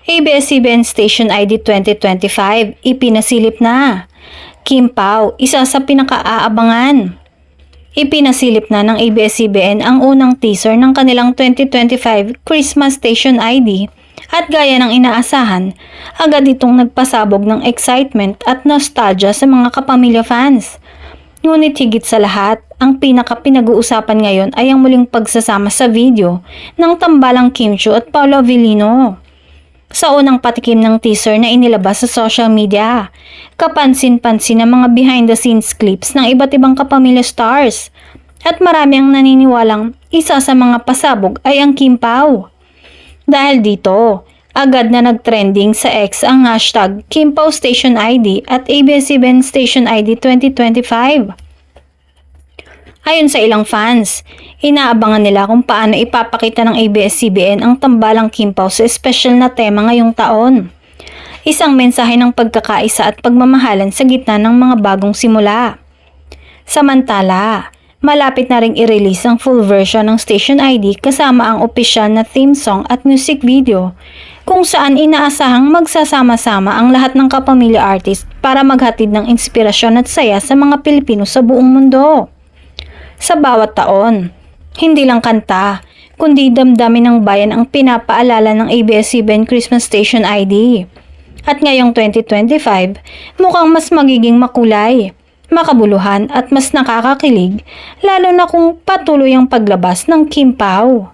ABS-CBN Station ID 2025, ipinasilip na. Kim Pao, isa sa pinakaaabangan. Ipinasilip na ng ABS-CBN ang unang teaser ng kanilang 2025 Christmas Station ID at gaya ng inaasahan, agad itong nagpasabog ng excitement at nostalgia sa mga kapamilya fans. Ngunit higit sa lahat, ang pinaka-pinag-uusapan ngayon ay ang muling pagsasama sa video ng tambalang Kim Chiu at Paolo Avellino. Sa unang patikim ng teaser na inilabas sa social media, kapansin-pansin ang mga behind-the-scenes clips ng iba't ibang kapamilya stars at marami ang naniniwalang isa sa mga pasabog ay ang Kim Pao. Dahil dito, agad na nag-trending sa X ang hashtag Kim Pao Station ID at ABS-CBN Station ID 2025. Ayon sa ilang fans, inaabangan nila kung paano ipapakita ng ABS-CBN ang tambalang Kim Pao sa espesyal na tema ngayong taon. Isang mensahe ng pagkakaisa at pagmamahalan sa gitna ng mga bagong simula. Samantala, malapit na ring i-release ang full version ng Station ID kasama ang opisyal na theme song at music video kung saan inaasahang magsasama-sama ang lahat ng kapamilya artist para maghatid ng inspirasyon at saya sa mga Pilipino sa buong mundo. Sa bawat taon, hindi lang kanta, kundi damdamin ng bayan ang pinapaalala ng ABS-CBN Christmas Station ID. At ngayong 2025, mukhang mas magiging makulay, makabuluhan at mas nakakakilig, lalo na kung patuloy ang paglabas ng Kim Pao.